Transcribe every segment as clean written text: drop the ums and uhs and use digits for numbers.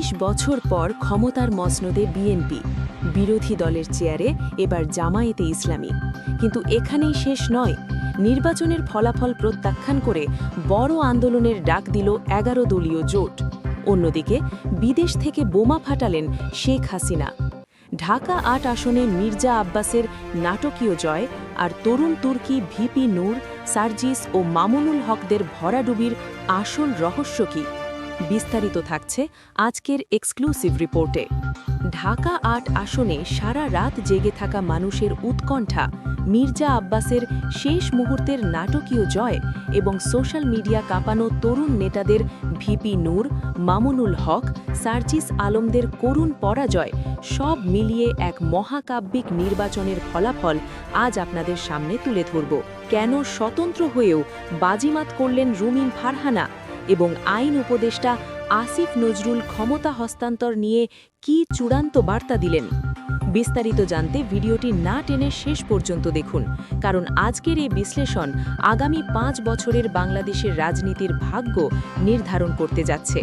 ২৩ বছর পর ক্ষমতার মসনদে বিএনপি, বিরোধী দলের চেয়ারে এবার জামায়াতে ইসলামী। কিন্তু এখানেই শেষ নয়, নির্বাচনের ফলাফল প্রত্যাখ্যান করে বড় আন্দোলনের ডাক দিল ১১ দলীয় জোট। অন্যদিকে বিদেশ থেকে বোমা ফাটালেন শেখ হাসিনা। ঢাকা ৮ আসনে মির্জা আব্বাসের নাটকীয় জয়, আর তরুণ তুর্কি ভিপি নূর, সার্জিস ও মামুনুল হকদের ভরাডুবির আসল রহস্য কী? বিস্তারিত থাকছে আজকের এক্সক্লুসিভ রিপোর্টে। ঢাকা ৮ আসনে সারা রাত জেগে থাকা মানুষের উৎকণ্ঠা, মির্জা আব্বাসের শেষ মুহূর্তের নাটকীয় জয় এবং সোশ্যাল মিডিয়া কাঁপানো তরুণ নেতাদের ভিপি নূর, মামুনুল হক, সার্জিস আলমদের করুণ পরাজয়, সব মিলিয়ে এক মহাকাব্যিক নির্বাচনের ফলাফল আজ আপনাদের সামনে তুলে ধরব। কেন স্বতন্ত্র হয়েও বাজিমাত করলেন রুমিন ফারহানা এবং আইন উপদেষ্টা আসিফ নজরুল ক্ষমতা হস্তান্তর নিয়ে কি চূড়ান্ত বার্তা দিলেন? বিস্তারিত জানতে ভিডিওটি না টেনে শেষ পর্যন্ত দেখুন, কারণ আজকের এই বিশ্লেষণ আগামী ৫ বছরের বাংলাদেশের রাজনীতির ভাগ্য নির্ধারণ করতে যাচ্ছে।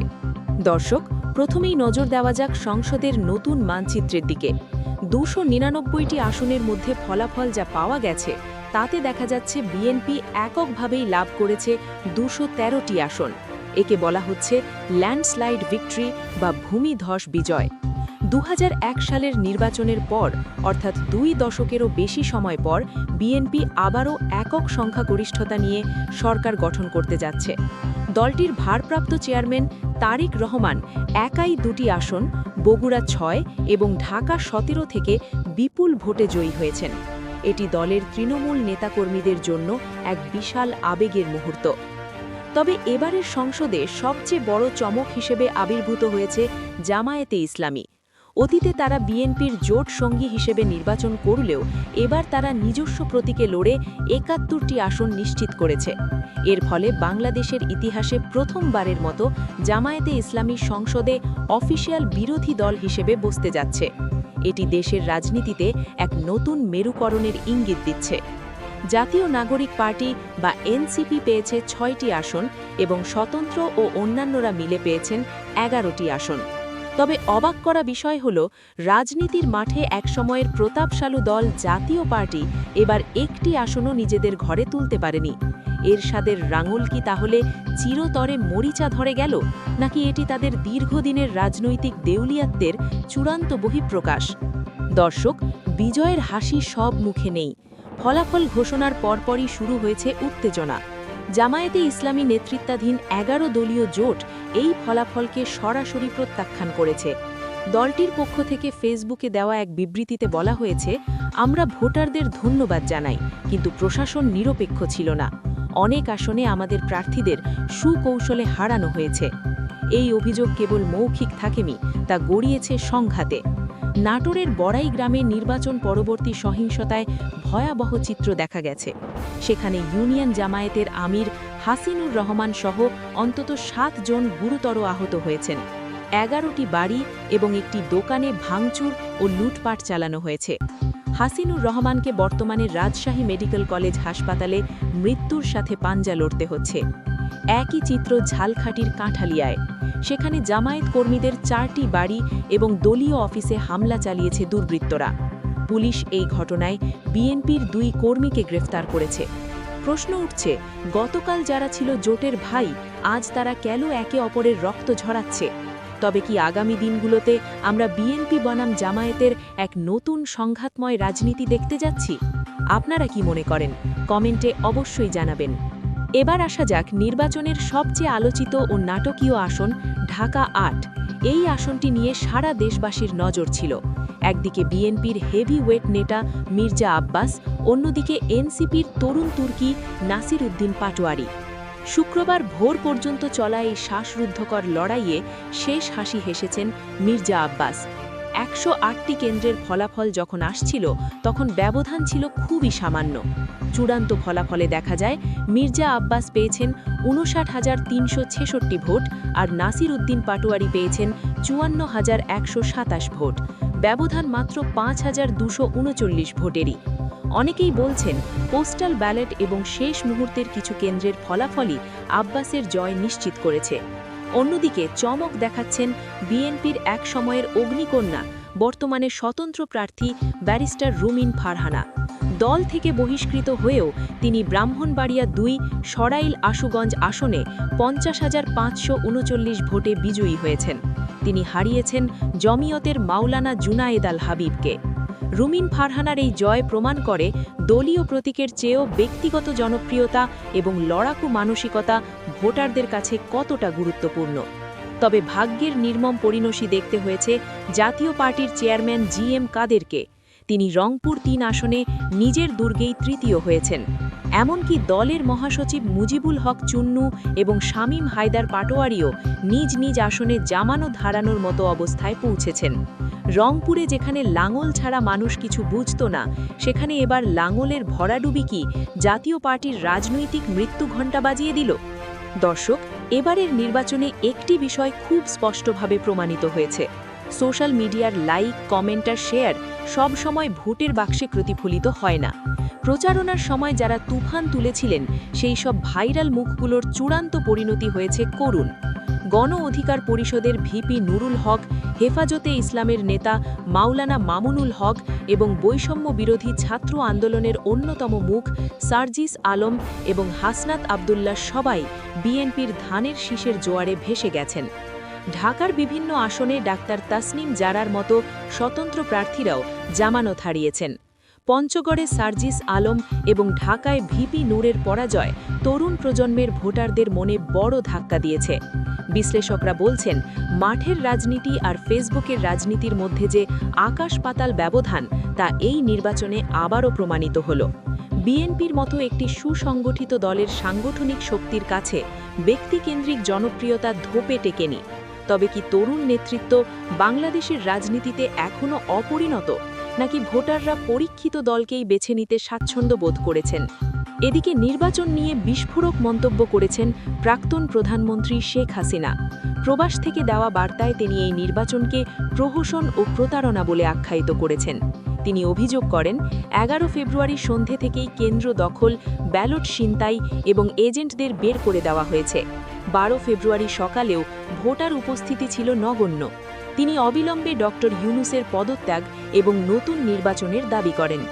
দর্শক, প্রথমেই নজর দেওয়া যাক সংসদের নতুন মানচিত্রের দিকে। ২৯৯টি আসনের মধ্যে ফলাফল যা পাওয়া গেছে তাতে দেখা যাচ্ছে বিএনপি এককভাবেই লাভ করেছে ২১৩টি আসন। একে বলা হচ্ছে ল্যান্ডস্লাইড ভিক্টরি বা ভূমিধস বিজয়। ২০০১ সালের নির্বাচনের পর, অর্থাৎ ২ দশকেরও বেশি সময় পর, বিএনপি আবারও একক সংখ্যাগরিষ্ঠতা নিয়ে সরকার গঠন করতে যাচ্ছে। দলটির ভারপ্রাপ্ত চেয়ারম্যান তারেক রহমান একাই ২টি আসন, বগুড়া ৬ এবং ঢাকা ১৭ থেকে বিপুল ভোটে জয়ী হয়েছেন। এটি দলের তৃণমূল নেতাকর্মীদের জন্য এক বিশাল আবেগের মুহূর্ত। তবে এবারের সংসদে সবচেয়ে বড় চমক হিসেবে আবির্ভূত হয়েছে জামায়াতে ইসলামী। অতীতে তারা বিএনপির জোট সঙ্গী হিসেবে নির্বাচন করলেও এবার তারা নিজস্ব প্রতীকে লড়ে ৭১টি আসন নিশ্চিত করেছে। এর ফলে বাংলাদেশের ইতিহাসে প্রথমবারের মতো জামায়াতে ইসলামী সংসদে অফিসিয়াল বিরোধী দল হিসেবে বসতে যাচ্ছে। এটি দেশের রাজনীতিতে এক নতুন মেরুকরণের ইঙ্গিত দিচ্ছে। জাতীয় নাগরিক পার্টি বা এনসিপি পেয়েছে ৬টি আসন এবং স্বতন্ত্র ও অন্যান্যরা মিলে পেয়েছেন ১১টি আসন। তবে অবাক করা বিষয় হল, রাজনীতির মাঠে একসময়ের প্রতাপশালী দল জাতীয় পার্টি এবার একটি আসনও নিজেদের ঘরে তুলতে পারেনি। এরশাদের রাঙল কি তাহলে চিরতরে মরিচা ধরে গেল, নাকি এটি তাদের দীর্ঘদিনের রাজনৈতিক দেউলিয়াত্বের চূড়ান্ত বহিঃপ্রকাশ? দর্শক, বিজয়ের হাসি সব মুখে নেই। ফলাফল ঘোষণার পরপরই শুরু হয়েছে উত্তেজনা। জামায়াতে ইসলামী নেতৃত্বাধীন ১১ দলীয় জোট এই ফলাফলকে সরাসরি প্রত্যাখ্যান করেছে। দলটির পক্ষ থেকে ফেসবুকে দেওয়া এক বিবৃতিতে বলা হয়েছে, আমরা ভোটারদের ধন্যবাদ জানাই, কিন্তু প্রশাসন নিরপেক্ষ ছিল না। অনেক আসনে আমাদের প্রার্থীদের সুকৌশলে হারানো হয়েছে। এই অভিযোগ কেবল মৌখিক থাকেনি, তা গড়িয়েছে সংঘাতে। নাটোরের বড়াই গ্রামে নির্বাচন পরবর্তী সহিংসতায় ভয়াবহ চিত্র দেখা গেছে। সেখানে ইউনিয়ন জামায়াতের আমির হাসিনুর রহমান সহ অন্তত ৭ জন গুরুতর আহত হয়েছেন। ১১টি বাড়ি এবং একটি দোকানে ভাঙচুর ও লুটপাট চালানো হয়েছে। হাসিনুর রহমানকে বর্তমানে রাজশাহী মেডিকেল কলেজ হাসপাতালে মৃত্যুর সাথে পাঞ্জা লড়তে হচ্ছে। একই চিত্র ঝালকাঠির কাঁঠালিয়ায়। সেখানে জামায়াত কর্মীদের ৪টি বাড়ি এবং দলীয় অফিসে হামলা চালিয়েছে দুর্বৃত্তরা। পুলিশ এই ঘটনায় বিএনপির ২ কর্মীকে গ্রেফতার করেছে। প্রশ্ন উঠছে, গতকাল যারা ছিল জোটের ভাই, আজ তারা কেন একে অপরের রক্ত ঝরাচ্ছে? তবে কি আগামী দিনগুলোতে আমরা বিএনপি বনাম জামায়াতের এক নতুন সংঘাতময় রাজনীতি দেখতে যাচ্ছি? আপনারা কি মনে করেন? কমেন্টে অবশ্যই জানাবেন। এবার আসা যাক নির্বাচনের সবচেয়ে আলোচিত ও নাটকীয় আসন ঢাকা ৮। এই আসনটি নিয়ে সারা দেশবাসীর নজর ছিল। একদিকে বিএনপির হেভিওয়েট নেতা মির্জা আব্বাস, অন্যদিকে এনসিপির তরুণ তুর্কি নাসির উদ্দিন পাটোয়ারি। শুক্রবার ভোর পর্যন্ত চলা এই শ্বাসরুদ্ধকর লড়াইয়ে শেষ হাসি হেসেছেন মির্জা আব্বাস। ১০৮টি কেন্দ্রের ফলাফল যখন আসছিল তখন ব্যবধান ছিল খুবই সামান্য। চূড়ান্ত ফলাফলে দেখা যায় মির্জা আব্বাস পেয়েছেন ৫৯,৩৬৬ ভোট আর নাসির উদ্দিন পাটোয়ারি পেয়েছেন ৫৪,১২৭ ভোট। ব্যবধান মাত্র ৫,২৩৯ ভোটেরই। অনেকেই বলছেন পোস্টাল ব্যালট এবং শেষ মুহূর্তের কিছু কেন্দ্রের ফলাফলই আব্বাসের জয় নিশ্চিত করেছে। অন্যদিকে চমক দেখাচ্ছেন বিএনপির এক সময়ের অগ্নিকন্যা, বর্তমানে স্বতন্ত্র প্রার্থী ব্যারিস্টার রুমিন ফারহানা। দল থেকে বহিষ্কৃত হয়েও তিনি ব্রাহ্মণবাড়িয়া ২ সরাইল আশুগঞ্জ আসনে ৫০,৫৩৯ ভোটে বিজয়ী হয়েছেন। তিনি হারিয়েছেন জমিয়তের মাওলানা জুনায়েদ আল হাবিবকে। রুমিন ফারহানার এই জয় প্রমাণ করে দলীয় প্রতীকের চেয়েও ব্যক্তিগত জনপ্রিয়তা এবং লড়াকু মানসিকতা ভোটারদের কাছে কতটা গুরুত্বপূর্ণ। তবে ভাগ্যের নির্মম পরিণতি দেখতে হয়েছে জাতীয় পার্টির চেয়ারম্যান জিএম কাদেরকে। তিনি রংপুর ৩ আসনে নিজের দুর্গেই তৃতীয় হয়েছেন। এমনকি দলের মহাসচিব মুজিবুল হক চুন্নু এবং শামীম হায়দার পাটোয়ারিও নিজ নিজ আসনে জামানত হারানোর মতো অবস্থায় পৌঁছেছেন। রংপুরে যেখানে লাঙল ছাড়া মানুষ কিছু বুঝত না, সেখানে এবার লাঙলের ভরাডুবি কি জাতীয় পার্টির রাজনৈতিক মৃত্যু ঘণ্টা বাজিয়ে দিল? দর্শক, এবারের নির্বাচনে একটি বিষয় খুব স্পষ্টভাবে প্রমাণিত হয়েছে। সোশ্যাল মিডিয়ার লাইক, কমেন্ট আর শেয়ার সব সময় ভোটের বাক্সে প্রতিফলিত হয় না। প্রচারণার সময় যারা তুফান তুলেছিলেন, সেই সব ভাইরাল মুখগুলোর চূড়ান্ত পরিণতি হয়েছে করুণ। গণ অধিকার পরিষদের ভিপি নুরুল হক, হেফাজতে ইসলামের নেতা মাওলানা মামুনুল হক এবং বৈষম্য বিরোধী ছাত্র আন্দোলনের অন্যতম মুখ সার্জিস আলম এবং হাসনাত আবদুল্লাহ সবাই বিএনপির ধানের শীষের জোয়ারে ভেসে গেছেন। ঢাকার বিভিন্ন আসনে ডাক্তার তাসনিম জারার মতো স্বতন্ত্র প্রার্থীরাও জামানত হারিয়েছেন। পঞ্চগড়ে সার্জিস আলম এবং ঢাকায় ভিপি নূরের পরাজয় তরুণ প্রজন্মের ভোটারদের মনে বড় ধাক্কা দিয়েছে। বিশ্লেষকরা বলছেন, মাঠের রাজনীতি আর ফেসবুকের রাজনীতির মধ্যে যে আকাশ পাতাল ব্যবধান, তা এই নির্বাচনে আবারও প্রমাণিত হল। বিএনপির মতো একটি সুসংগঠিত দলের সাংগঠনিক শক্তির কাছে ব্যক্তিকেন্দ্রিক জনপ্রিয়তা ধোপে টেকেনি। তবে কি তরুণ নেতৃত্ব বাংলাদেশের রাজনীতিতে এখনও অপরিণত, নাকি ভোটাররা পরীক্ষিত দলকেই বেছে নিতে স্বাচ্ছন্দ্য বোধ করেছেন? এদিকে নির্বাচন নিয়ে বিস্ফোরক মন্তব্য করেছেন প্রাক্তন প্রধানমন্ত্রী শেখ হাসিনা। প্রবাস থেকে দেওয়া বার্তায় তিনি এই নির্বাচনকে প্রহসন ও প্রতারণা বলে আখ্যায়িত করেছেন। তিনি অভিযোগ করেন, ১১ ফেব্রুয়ারি সন্ধে থেকেই কেন্দ্র দখল, ব্যালট ছিনতাই এবং এজেন্টদের বের করে দেওয়া হয়েছে। ১২ ফেব্রুয়ারি সকালেও ভোটার উপস্থিতি ছিল নগণ্য। তিনি অবিলম্বে ডক্টর ইউনূসের পদত্যাগ এবং নতুন নির্বাচনের দাবি করেন।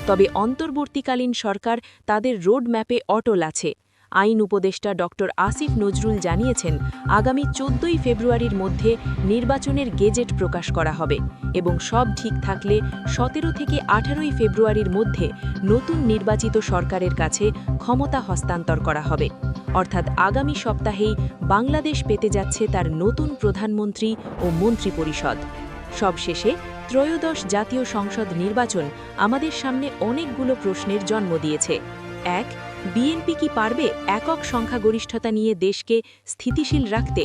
তবে অন্তর্বর্তীকালীন সরকার তাদের রোডম্যাপে অটল আছে। আইন উপদেষ্টা ডক্টর আসিফ নজরুল জানিয়েছেন, আগামী ১৪ই ফেব্রুয়ারির মধ্যে নির্বাচনের গেজেট প্রকাশ করা হবে এবং সব ঠিক থাকলে ১৭ থেকে ১৮ই ফেব্রুয়ারির মধ্যে নতুন নির্বাচিত সরকারের কাছে ক্ষমতা হস্তান্তর করা হবে। অর্থাৎ আগামী সপ্তাহেই বাংলাদেশ পেতে যাচ্ছে তার নতুন প্রধানমন্ত্রী ও মন্ত্রিপরিষদ। সবশেষে ত্রয়োদশ জাতীয় সংসদ নির্বাচন আমাদের সামনে অনেকগুলো প্রশ্নের জন্ম দিয়েছে। ১. বিএনপি কি পারবে একক সংখ্যাগরিষ্ঠতা নিয়ে দেশকে স্থিতিশীল রাখতে?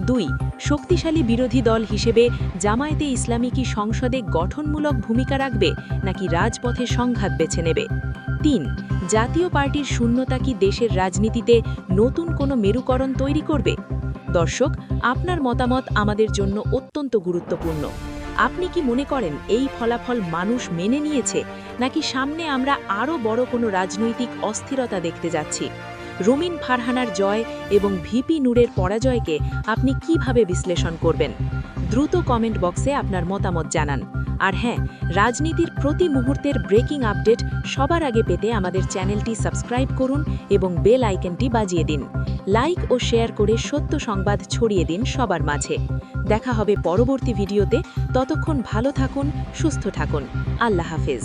২. শক্তিশালী বিরোধী দল হিসেবে জামায়াতে ইসলামী কি সংসদে গঠনমূলক ভূমিকা রাখবে, নাকি রাজপথে সংঘাত বেছে নেবে? ৩. জাতীয় পার্টির শূন্যতা কি দেশের রাজনীতিতে নতুন কোনো মেরুকরণ তৈরি করবে? দর্শক, আপনার মতামত আমাদের জন্য অত্যন্ত গুরুত্বপূর্ণ। আপনি কি মনে করেন এই ফলাফল মানুষ মেনে নিয়েছে, নাকি সামনে আমরা আরও বড় কোনো রাজনৈতিক অস্থিরতা দেখতে যাচ্ছি? রুমিন ফারহানার জয় এবং ভিপি নূরের পরাজয়কে আপনি কিভাবে বিশ্লেষণ করবেন? দ্রুত কমেন্ট বক্সে আপনার মতামত জানান। আর হ্যাঁ, রাজনীতির প্রতি মুহূর্তের ব্রেকিং আপডেট সবার আগে পেতে আমাদের চ্যানেলটি সাবস্ক্রাইব করুন এবং বেল আইকনটি বাজিয়ে দিন। লাইক ও শেয়ার করে সত্য সংবাদ ছড়িয়ে দিন সবার মাঝে। দেখা হবে পরবর্তী ভিডিওতে। ততক্ষণ ভালো থাকুন, সুস্থ থাকুন। আল্লাহ হাফেজ।